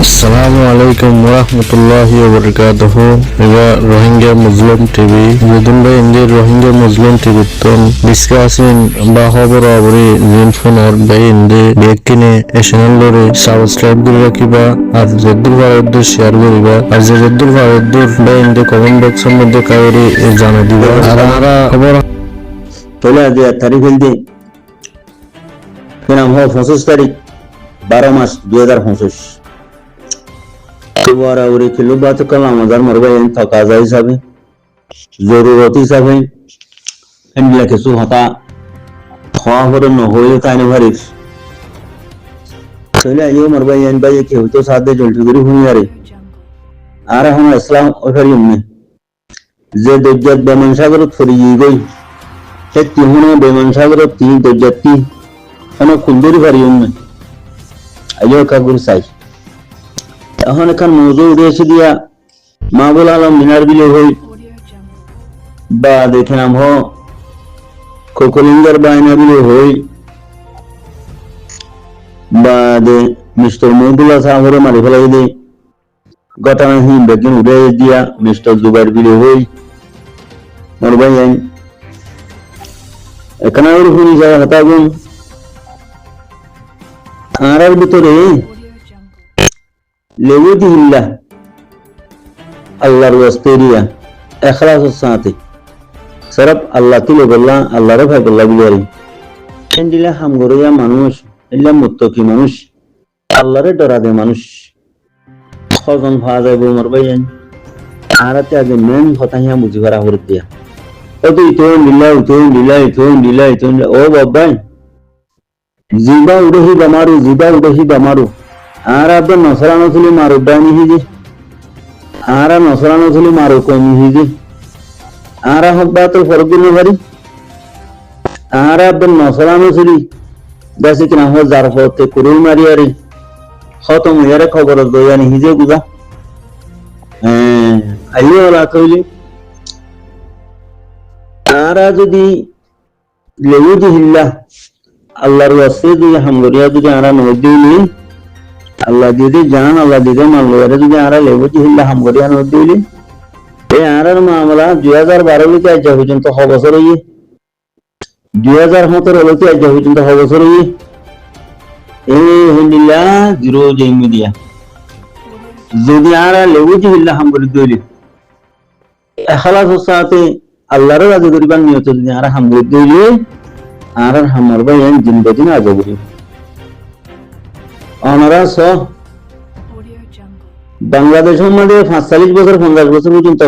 আসসালামু আলাইকুম ওরহমতুল্লাহি ওবরকাতুহু এবা রোহিঙ্গা মুসলিম টিভি যদুন ভাই ইন্দি রোহিঙ্গা মুসলিম টিভি তন ডিসকাসিং বা খবর আবরি জিন ফোনর ভাই ইন্দি বেকিনে এ চ্যানেল লরে সাবস্ক্রাইব করে রাখিবা আর যদুর ভারতদের শেয়ার করিবা আর যে যদুর ভারতদের ভাই ইন্দি কমেন্ট বক্সের মধ্যে কাউরি জানা দিবা আর আমরা খবর চলে আজ তারিখ হইতে ফির আমরা 25 তারিখ 12 মাস 2025 दोबारा उरी खिलू बात कल आमदार मरबा इन तकाजा हिसाबे जरूरत हिसाबे इंडिया के सु हता खवा हो न होए ताने भरिस चले आयो मरबा इन बाय के तो सादे जल्दी गुरु हुई यारे आ रहा हम इस्लाम और में जे दज्जत बेमन सागर थोड़ी गई है तिहुने बेमन सागर तीन दज्जती अन कुंदरी भरियम में आयो का गुरु साई এখন এখান মৌজু উড়িয়েছে দিয়া মাহবুল আলম মিনার বিলে হই বা দেখে নাম হ কোকলিঙ্গার বাইনা বিলে হই বা দে মিস্টার মৌদুল্লাহ সাহরে মারি ফেলাই দে ঘটনাহি বেগিন উড়ে দিয়া মিস্টার জুবাইর বিলে হই মরবাই আইন এখানে ওর হুনি যায় হতাগুন আরার ভিতরে लेवुदिल्ला अल्लाहर वस्तेरिया इखलास साथे सरब अल्लाह तिले बल्ला अल्लाह रे भाई बल्ला बिलारी एंडिला हम गोरिया मानुष इल्ला मुत्तकी मानुष अल्लाह रे डरा दे मानुष खजन फाजा बो मरबायन आराते आगे मेन हताया बुझी करा हर दिया तो लीला ओ बाबा जीबा उड़ही बमारू आरा अब नसरानो थली मारो डानी ही जी आरा नसरानो थली मारो कोमी ही जी आरा हब्बा तो फर्क दिन भरी आरा अब नसरानो थली जैसे कि ना हो जारफते कुरुल मारी अरे खत्म यारे खबर दो यानी ही जे गुजा आइयो वाला कइले आरा जदी लेवुदी हिल्ला अल्लाहर वास्ते दी हम गरिया जदी आरा नदिली अल्लाह दीदी जान अल्लाह दीदी मान लो यार तुझे आरा लेवो जी हिल्ला हम गरिया न दिली ए आरार मामला 2012 তে আজ পর্যন্ত 6 বছর হইয়ে 2017 তে আজ পর্যন্ত 6 বছর হইয়ে এই হিল্লা জিরো জেমি দিয়া যদি আরা লেবো জি হিল্লা हम গরি দিলি ইখলাস সাথে আল্লাহর রাজি করিবার নিয়ত যদি আরা हम গরি দিলি আরার हमर ভাই জিন্দেগি না যাবি অনারাস বাংলাদেশের মধ্যে 45 বছর 50 বছর পর্যন্ত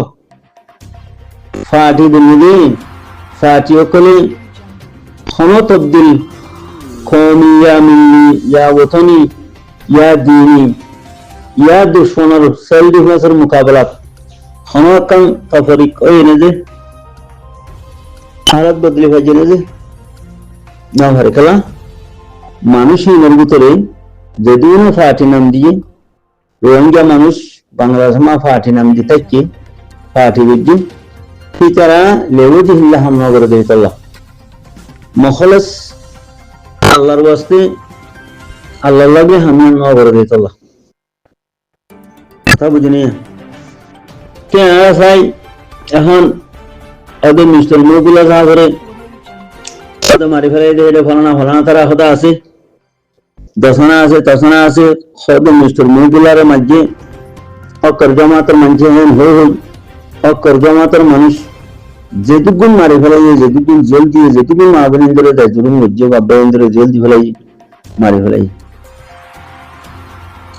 ফাটি দিলি ফাটি ওকলে ক্ষমা তবদিল কওমি ইয়া মিল্লি ইয়া ওতনি ইয়া দীনি ইয়া দুশমনের সেল ডিফেন্সের মোকাবেলা ক্ষমতান তফরিক ওই নেজে হালত বদলি হয়ে যে না হারে খেলা মানুষই এর ভিতরে যদিও ফাটি নাম দিয়ে রোহিঙ্গা মানুষ বাংলাদেশ মা ফাটি নাম দিতে কি ফাটি বিজি ফিতারা লেবুদি হিল্লা হামলা করে দিত আল্লাহ মখলস আল্লাহর ওয়াস্তে আল্লাহর লাগে হামলা করে দিত আল্লাহ কথা বুঝিনি কে আসাই এখন ওদের মিস্টার মৌদুল্লাহ সাহেবের ওদের মারি ফেলাই দিয়ে ফলানা তারা হতা আছে दसना আছে খদ মিস্টার মৌদুল্লাহর মাঝে অকর জামাতের মাঝে হন অকর জামাতের মানুষ যেটুকুন মারি ফেলাই যেটুকুন জেল দিয়ে যেটুকুন মাহবুবেন্দ্রে দেয় যেটুকুন মজ্জে বাব্বাবেন্দ্রে জেল দিয়ে ফেলাই মারি ফেলাই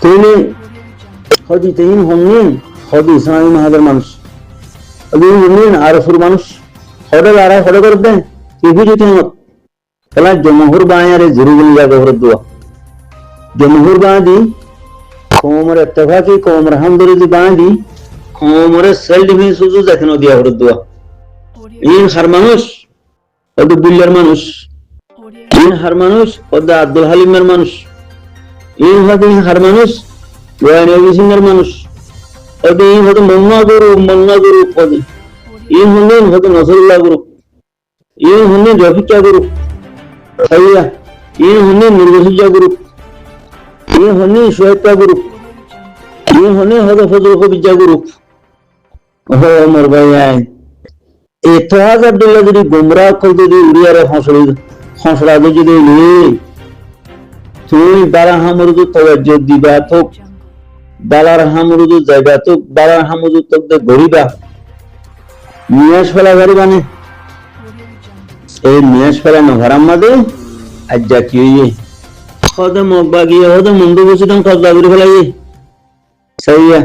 তিনি হদি তিন হননি হদি ইসলামী মাহাদের মানুষ হদি হননি আরফুর মানুষ হড়ে করবে টিভি যেতে মত খেলা জমহুর বায়ারে জরুরি জায়গা করে দোয়া जमहूर बांधी कोमर इत्तेफाकी कोमर हमदर्दी बांधी कोमर सेल डिफेंस सुजु देखनो दिया हर दुआ इन हर मानुष ओद बिल्लर मानुष इन हर मानुष ओद अब्दुल हलीमेर मानुष इन हद हर मानुष ওয়াইন এভিসিংয়ের মানুষ ওদ इन हद मन्ना गुरु पद इन हद नसरुल्लाह गुरु इन हद रफिका गुरु अय्या इन हद निर्गसिया गुरु ये होनी श्वेता ग्रुप ই হনে হদে ফজল কবি জাগুরুক ও মোর ভাই আই এত হাজার দিলে যদি গুমরা কল যদি উড়িয়ারে হসড়া যদি তুই বারা হামরুদু তওয়াজ্জ দিবা তো বালার হামরুদু যাইবা তো বালার হামরুদু তো গরিবা নিয়াস ফেলা গাড়ি বানে এই নিয়াস ফেলা নঘরাম মাদে আজ যা কি হইয়ে হদে মগবা গিয়ে হদে মন্ডু বসিতাম কবজা করে ফেলাই সাইয়া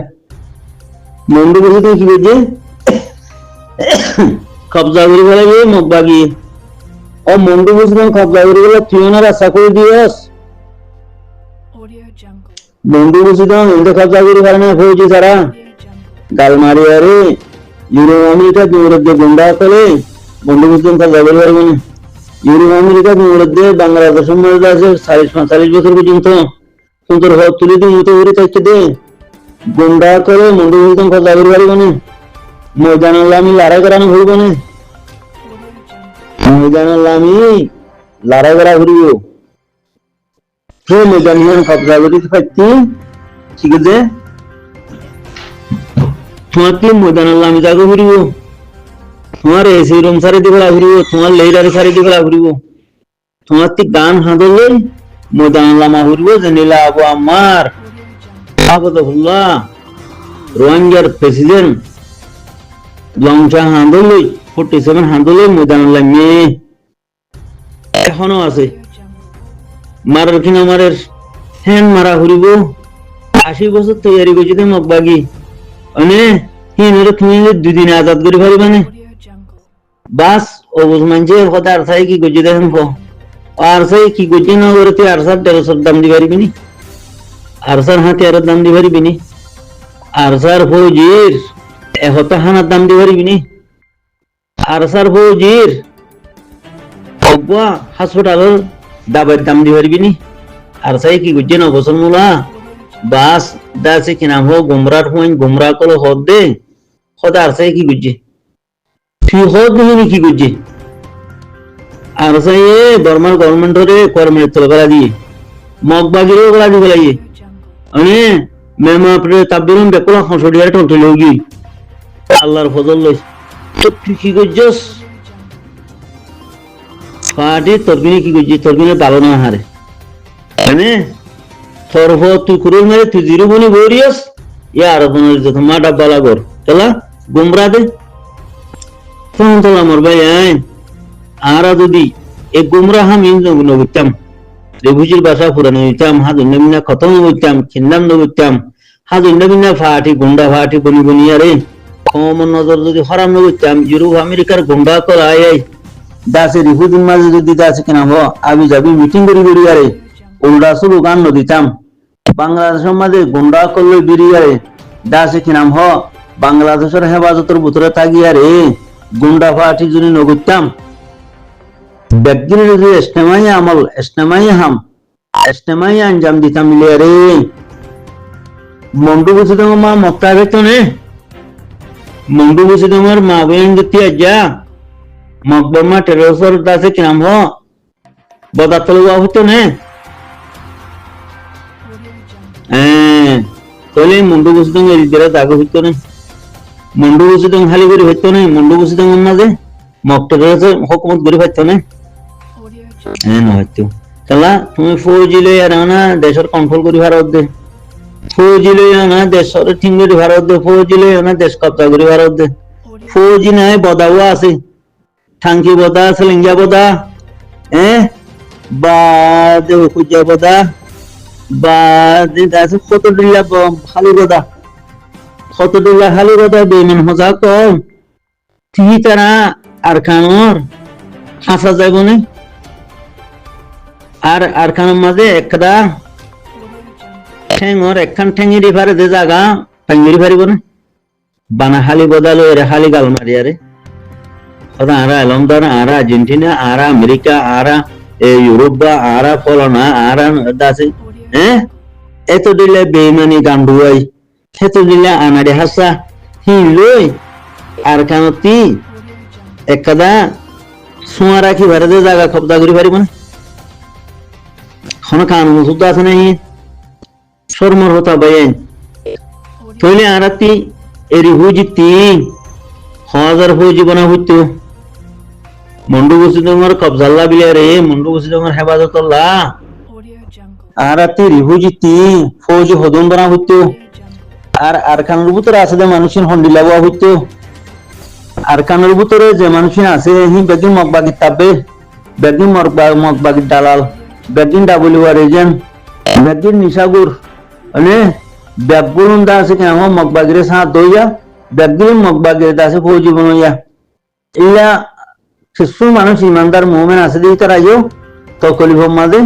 মন্ডু বসিতাম কি বুঝে কবজা করে ফেলাই মগবা গিয়ে ও মন্ডু বসিতাম কবজা করে ফেলা তুই ওনার আশা করে দিয়েস মন্ডু বসিতাম এতে কবজা করে ফেলে না ফৌজি তারা গাল মারি আরে ইউরোপ আমেরিকা বিমরদ্দে গুন্ডা করে মন্ডু বসিতাম কবজা করে পারবে না ইউরোপ আমেরিকা বিমরদ্দে বাংলাদেশের মধ্যে আছে 40-45 বছর পর্যন্ত সুন্দর হক তুলে দিয়ে মতো করে থাকতে দে গুন্ডা করে মন্ডু বসিতাম কবজা করে পারবে না ময়দান আমি লড়াই করানো হইব না ময়দান আমি লড়াই করা ঘুরিব ময়দান কবজা করে পাচ্ছি ঠিক আছে তোমার কি ময়দান আমি যাকে ঘুরিব তোমার এসি রুম সারি দিয়ে ঘুরিব তোমার লেইলারি সারি দিয়ে ঘুরিব তোমার কি গান হাঁদলে ময়দান লামা ঘুরিব যে নীলা আবু আমার আবদুল্লাহ রোহিঙ্গার প্রেসিডেন্ট লংচা হাঁদলে 47 হাঁদলে ময়দান লামে এখনো আছে মারার কিনা মারের হ্যান মারা ঘুরিব 80 বছর তৈরি করছি মগবাগি মানে হিন্দুরা তুমি 2 দিনে আজাদ করে পারিবা না বাস অবুজ মানছে কথা আর সাই কি করছি দেখেন আর সাই কি করছি না করে তুই আর সার 150 দাম দি পারিবি নি আর সার হাতে আর দাম দি পারিবি নি আর সার ফৌজির এহত হানার দাম দি পারিবি নি আর সার ফৌজির অব্বা হাসপাতালের দাবার দাম দি পারিবি নি আর সাই কি করছি না বছর মূলা বাস দাসে কি নাম হো গুমরার হুইন গুমরা কলো হদ দে খোদা আর সাই কি করছি তুই হদ দিবি কি করছি আর সাই বর্মার গভর্নমেন্টরে কর্মের তলগলা দিয়ে মগবাগিরও গলা দিয়ে গলাইয়ে মানে মেমা আপনি তাবদিরুন বেকলা হসড়িয়ার টলটল হোগি আল্লাহর ফজল লই তো তুই কি করছিস পার্টি তরবিনে কি করছিস তরবিনে ভালো না হারে মানে সর্ব তুই কুরুল মেরে তুই জিরো বনি বরিয়াস ইয়ার বনের যত মাডা বালা গর চলা গুমরা দে তখন তোলা মোর ভাই আরা যদি এ গুমরা হাম ইন নবুতাম রেভুজির ভাষা পুরানো হইতাম হাজুন নবিনা খতম হইতাম খিন্দাম নবুতাম হাজুন নবিনা ফাটি গুন্ডা ফাটি বনি বনি আরে কম নজর যদি হারাম নবুতাম ইউরোপ আমেরিকার গুন্ডা কর আই দাসে রিফুজির মাঝে যদি দাসে কেনা হ আবি যাবি মিটিং করি করি আরে উল্টা শুরু গান নদিতাম বাংলাদেশের মাঝে গুন্ডা করলে বেরিয়ে দাসে কি নাম হ বাংলাদেশের হেফাজতের ভিতরে থাকিয়া রে গুন্ডা ফাটি যদি নগুতাম ব্যক্তির যদি ইস্তেমাই আমল ইস্তেমাই হাম ইস্তেমাই আঞ্জাম দিতাম মিলে রে মন্ডু বুঝি তোমার মা মক্কা গেতো নে মন্ডু বুঝি তোমার মা বেন গতি আজ্জা মকবরমা টেরোসর দাসে কি নাম হ বদাতল হতো নে তাহলে মুন্ডু বসিদং এদিরা দাগ হইতো না মুন্ডু বসিদং খালি করে হইতো না মুন্ডু বসিদং মাঝে মক্তরে হুকুমত করে হইতো না না হইতো তাহলে তুমি ফৌজি লই আর না দেশের কন্ট্রোল করে ভারত দে ফৌজি লই না দেশের ঠিক করে ভারত দে ফৌজি লই না দেশ কব্জা করে ভারত দে ফৌজি নাই বদাও আছে ঠাঙ্কি বদা আছে লিঙ্গা বদা বা দেহ কুজা বদা বা আছে কত দিলা খালি কথা কত দিলা খালি কথা বেমান হজা কম ঠিক তারা আর খানোর হাসা যাইব না আর খানোর মাঝে একটা ঠেঙর একখান ঠেঙিরি ফারে যে জায়গা ঠেঙিরি ফারিব না বানা খালি বদালো এর খালি গাল মারি আরে ওরা আরা এলমদার আরা আর্জেন্টিনা আরা আমেরিকা আরা ইউরোপ বা আরা ফলনা আরা দাসে এত দিলে বেমানি গান্ডুয়াই এত দিলে আনারে হাসা হিলই আর কানতি একদা সোয়া রাখি ভারতে জায়গা কবজা করে পারিব না কোন কান মুসুদ আছে নাই শর্মর হতা ভাই তৈলে আরাতি এরি হুজিতি হাজার হুজি বনা হইতো মন্ডু বসি তোমার কবজাল্লা বিলে রে মন্ডু বসি তোমার হেফাজতল্লাহ আরাতি রিহুজিতি ফৌজি হদম বনা হইতো আর আরকানের ভিতরে আছে যে মানুষের হন্ডিলা বয়া হইতো আরকানের ভিতরে যে মানুষের আছে হি বেগিন মকবাগি তাবে বেগিন মকবাগি দালাল বেগিন ডাবলিওয়ার এজেন্ট বেগিন নিশাগুর মানে ব্যাগুন দা আছে কেন মকবাগিরে সাথ দইয়া বেগিন মকবাগিরে দাসে ফৌজি বনইয়া ইয়া কিছু মানুষ ইমানদার মোমেন আছে দিয়ে তারা ইয়েও তকলিফ মাঝে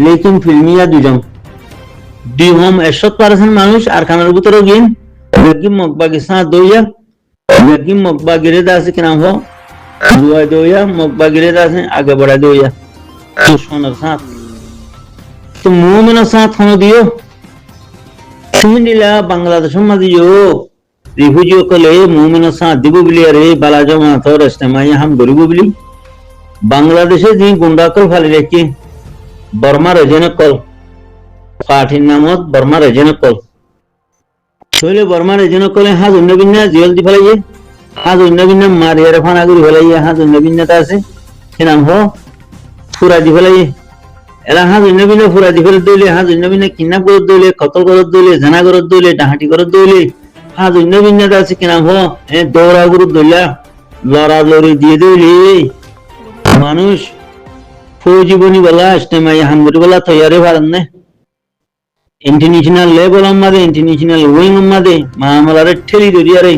লেকিন ফিল্মিয়া দুজন ডিহম 100% মানুষ আরকানের ভিতরে গিন বেগিন মকবাগি সাথ দইয়া বেগিন মকবাগিরে দাসে কেন হো দুয়াই দইয়া মকবাগিরে দাসে আগে बढ़ा দইয়া দুশ্মনের সাথ তো মোমেনের সাথ হনো দিও তুমি নিলা বাংলাদেশের মাঝে রিফিউজি কলে মোমেনের সাথ দিব বলি আরে বালা জমা তো রাস্তায় হাম গরিব বলি বাংলাদেশে যে গুন্ডাকল ফালি রেখে বর্মা রেজেনে কল পার্টির নামত বর্মা রেজেনে কল শৈলে বর্মা রেজেনে কলে হাজ অন্যবিন্যা জিয়ল দি ফেলাইয়ে হাজ অন্যবিন্যা মারিয়ারে ফানাগুড়ি ফেলাইয়ে হাজ অন্যবিন্যাটা আছে সে নাম হ ফুরা দি ফেলাইয়ে এরা হাজ অন্যবিন্যা ফুরা দি ফেলে দইলে হাজ অন্যবিন্যা কিডন্যাপ করে দইলে কতল করে দইলে জানা করে দইলে ডাহাটি করে দইলে হাজ অন্যবিন্যাটা আছে কি নাম হ দৌড়া গুরু দইলা লড়ালড়ি দিয়ে দইলে মানুষ ফৌজীবনী বলা ইস্তেমাই হামগুড়ি বলা তৈয়ারি পারেন না इंटरनेशनल लेवल अम्मादे इंटरनेशनल विंग अम्मादे मामलारे ठेली दरियारे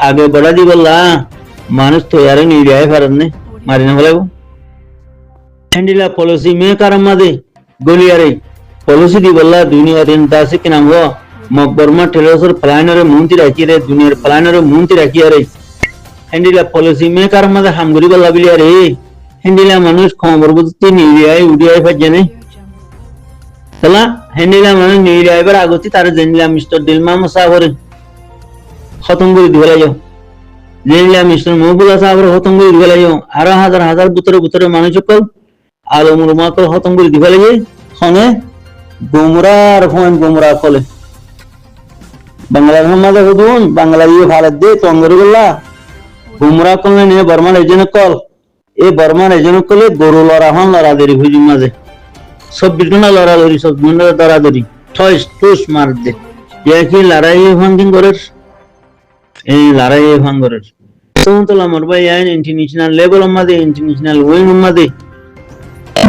आगे बढ़ा दी बल्ला मानुष तो यारे नहीं रियाय फरने मारिना बोले वो हैंडला पॉलिसी मेकर अम्मादे गोलियारे पॉलिसी दी बल्ला दुनिया दिन दासे के नाम वो मकबरमा टेलोसर प्लानर मूंती रखी रे दुनिया प्लानर मूंती रखी रे हैंडला पॉलिसी मेकर अम्मादे हमगुरी बल्ला बिलियारे हैंडला मानुष खबरबुती नहीं रियाय उड़ियाय फजने चला हैंडला मानुष नहीं रियाय पर आगोती तारे जनिला मिस्टर दिलमा मुसाफिर खत्म করে দিবেলা যাও জেনিলা মিস্টার মহবুবা সাহেব খতম করে দিবেলা যাও আর হাজার হাজার বুতরে বুতরে মানুষ কল আলমুর মাকল খতম করে দিবেলা যাই খনে গোমরার ফোন গোমরা কলে বাংলা সমাজে হুদুন বাংলা দিয়ে ভারত দে তঙ্গরি বললা গোমরা কলে নে বর্মা এজেন্ট কল এই বর্মা এজেন্ট কলে গরু লড়া হন লড়া দেরি হুজুর মাঝে সব বিটনা লড়া লড়ি সব মুন্ডা দরা দরি ঠস ঠুস মার দে কি লড়াই ভাঙ্গিং করে এই লড়াই ভাঙ্গরের তোলা মরবাই আইন ইন্টারন্যাশনাল লেভেল আমাদে ইন্টারন্যাশনাল ওয়েং আমাদে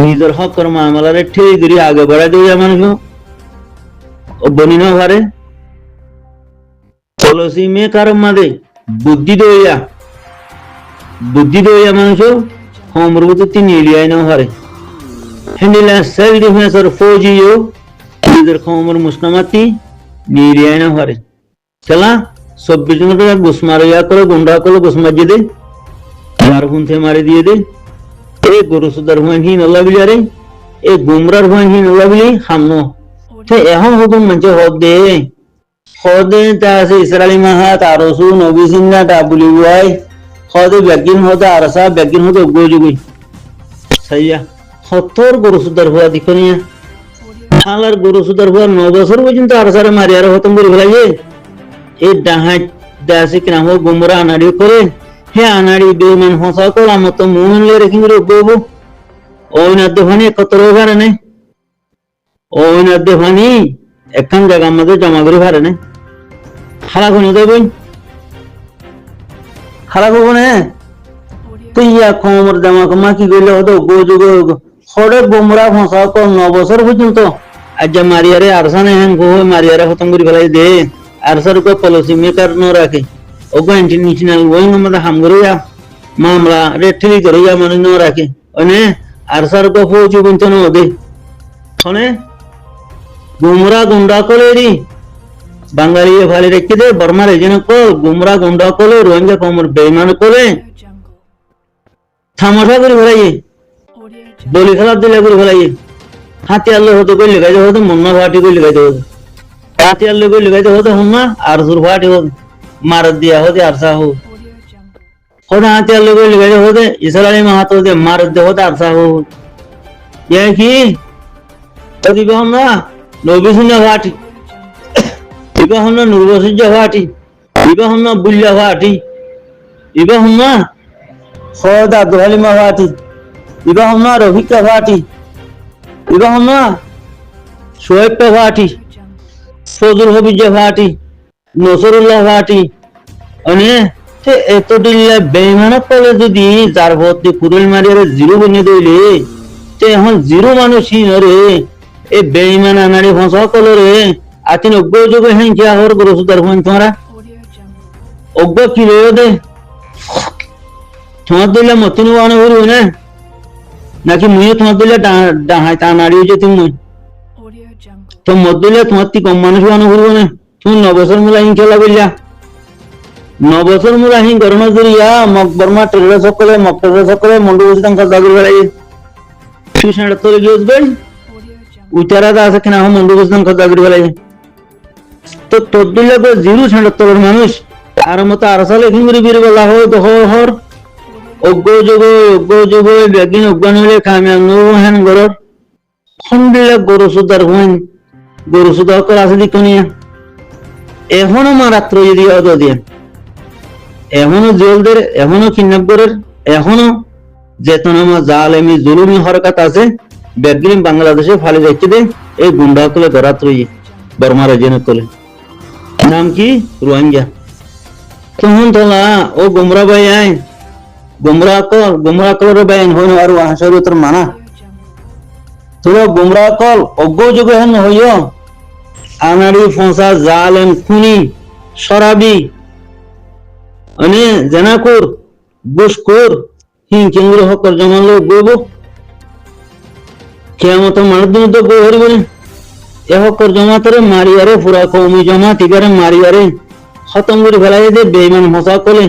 নিজের হক কর্ম আমলারে ঠেলি ধরে আগে বাড়া দেয় মানুষ ও বনি না পারে পলিসি মেকার আমাদে বুদ্ধি দইয়া মানুষ হোমরবুত তিনি এলিয়াই না পারে হ্যান্ডেলা সেলফ ডিফেন্স আর ফৌজিও নিজের খমর মুসনামাতি নিরিয়াই না পারে চলা 24 ঘন্টা ঘুষ মারিয়া করে গুন্ডা করে ঘুষ মারিয়ে দে আর গুনতে মারি দিয়ে দে এই গরু সুদার ভাঙিন আল্লাহ বিলি আরে এই গুমরার ভাঙিন আল্লাহ বিলি হামনো তো এখন হুকুম মঞ্চে হক দে খদে তাসে ইসরাইলি মাহা তারসু নবী সিন্না ডাবলি ওয়াই খদে বেগিন হতে আরসা বেগিন হতে গোজুগি সাইয়া হতর গরু সুদার হওয়া দিকনিয়া হালার গরু সুদার হওয়া 9 বছর পর্যন্ত আরসারে মারিয়ার খতম করে ফেলাইয়ে এই ডাহাত দাসে কিনা হো গুমরা আনাড়ি করে হে আনাড়ি বেমান হসা কল আমত মুন লে রেখি রে গোবো ওই না দেখানি কতর ঘরে নে ওই না দেখানি একখান জায়গা মধ্যে জমা করে ঘরে নে খালা কোনি দেবই খালা কোনে তুইয়া খমর জামা কমা কি গইলে হতো গোজো গো খড়ে গুমরা হসা কল 9 বছর পর্যন্ত আজ মারিয়ারে আরসানে হেন গো মারিয়ারে খতম করে ফেলাই দে আরসার को पॉलिसी मेकर न रखे ओगो इंटरनेशनल वोइंग मदा हमगरिया मामला रेठली करिया मन न रखे अने आरसार को फौजी बिंत न दे खने गुमरा गुंडा कोलेरी बांगाली फाली रेखे दे बर्मा रेजन को गुमरा गुंडा कोले रोहिंग्या कोमर बेईमान कोले थामठा करी फलाइए बोली खराब दिले करी फलाइए हाथी आलो होतो कोई लगाई दे होतो मुन्ना फाटी कोई लगाई दे होतो हाथियार लोगों लगाते होते हम ना आरसूर फाटे हो मार दिया होते आरसा हो खुदा हाथियार लोगों लगाते होते इसराइली में हाथ होते मार दिया होते आरसा हो यह की तभी हम ना लोभी सुनने फाटी ইবা হন নুরবসিজা ভাটি ইবা হন বুল্লা ভাটি ইবা হন খদা দোহালিমা ভাটি ইবা হন রফিকা ভাটি ইবা হন শোয়েব ভাটি ফজল হবিজা ভাটি নসরুল্লাহ ভাটি અને તે એતો દિલ્લા બેઈમાના કોલે যদি যার ভর্তি কুরুল মারিয়ারে জিরো বনে দইলে তে এখন জিরো মানুষই নরে এ বেইমান আনারি ফসা কলে রে আতিন অজ্ঞ যোগ হেন কি হর গরসু তার ফোন তোমরা অজ্ঞ কি রে দে তোমার দিলে মতিন ওয়ানে হইলো না নাকি মুই তোমার দিলে ডাহাই তা নাড়িয়ে যে তুমি তো মদিলে তোমার তি কম মানুষ ওয়ানে হইলো না তুমি 9 বছর মুলা হিং খেলা বললা 9 বছর মুলা হিং গরমা জরিয়া মকবরমা টেরে সকলে মন্ডু বসে তাঙ্কা দাগির বেড়াই সুশাড় তোলে গিয়ে ভাই উচারা দা আছে কিনা মন্ডু বসে তাঙ্কা দাগির বেড়াই তো তদ্দুল্লা তো জিরো ছাড় তোলের মানুষ আর মতো আর সালে হিংরি বীর বলা হয় তো হর অজ্ঞ যোগ বেগিন অজ্ঞান হলে কামিয়াব নো হেন গরর খন্ডিলা গরু সুদার হইন গরু সুদার কর আছে দিকনিয়া এখনো মারাত্র যদি অদ দিয়ে এখনো জেলদের এখনো কিডন্যাপরের এখনো জেতনামা জালেমি জুলুমি হরকত আছে বেগিন বাংলাদেশে ফালি যাচ্ছে দে এই গুন্ডা কলে ধরাত রই বর্মা রাজ্যের কলে নাম কি রোহিঙ্গা তখন তোলা ও গুমরা ভাই আয় গুমরা কলের বাইন হইন আর হাসর তোর মানা তোরা গুমরা কল অজ্ঞ যোগ হেন হইয় আনারি ফসা জালেম খুনি শরাবি અને જનાકોર બુશકોર হিং কেঙ্গুর হকর জমালো গোবো কেমত মারদিন তো গোহরি বলে এ হকর জমাতরে মারিয়ারে পুরা কওমি জমা তিবারে মারিয়ারে খতম করে ফেলাই দে বেঈমান ফসা কলে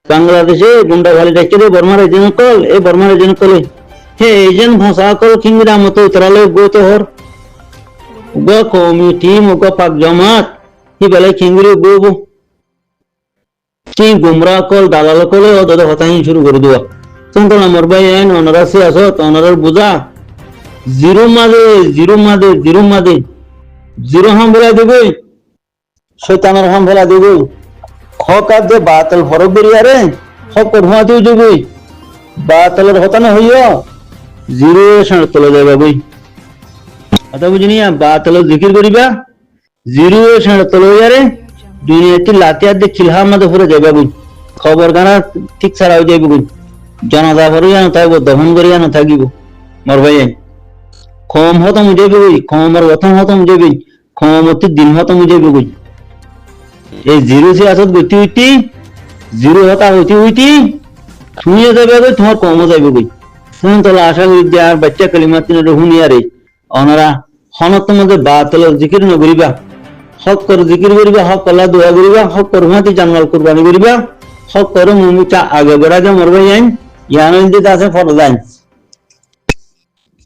বাংলাদেশে গুন্ডা গালি ডাকে দে বর্মার এজেন্ট কল এ বর্মার এজেন্ট কলে হে এজেন্ট ফসা কল কিংরা মতো উতরালে গোতে হর গো কমিটি মুগো পাক জমাত হি বলে কিংগুরি গোবো কি গুমরা কল দালাল কলে ও দাদা হতাই শুরু করে দেওয়া তখন আমার ভাই আইন অনারাসি আসো অনারার বুঝা জিরো হাম ফেলা দেবে শৈতানের হাম ফেলা দেবে হক আর যে বাতল হরব বেরিয়ারে হক ধোঁয়াতেও দেবে বাতলের হতানো হইয়া জিরো সাঁড় তোলা যাবে বই কথা বুঝিনি বাতল জিকির করিবা জিরো সাঁড় তোলা যারে দুনিয়াতে লাতিয়ার দিয়ে খিলহা মধ্যে ফুরে যাবে বুঝ খবর গানা ঠিক ছাড়া হয়ে যাবে বুঝ জনাজা ভরে জানো থাকব দহন করে জানো থাকিব মর ভাই কম হতো মুঝেবে বুঝ কমর প্রথম হতো মুঝেবে কমতি দিন হতো মুঝেবে বুঝ এই জিরো সে আসত গতি হইতি জিরো হতা হইতি শুনিয়ে যাবে বুঝ তোমার কমও যাবে বুঝ শুনুন তোলা আশা করি যে আর বাচ্চা কালিমা তিন হুনিয়ারে ওনারা হনত মধ্যে বাতল জিকির নগরিবা হক কর জিকির করিবা হক আল্লাহ দোয়া করিবা হক কর হুঁয়াতি জানমাল কুরবানি করিবা হক কর মুমিটা আগে বেড়া যা মরবে যাইন ইয়ানো ইন্দিতে আছে ফটো যাইন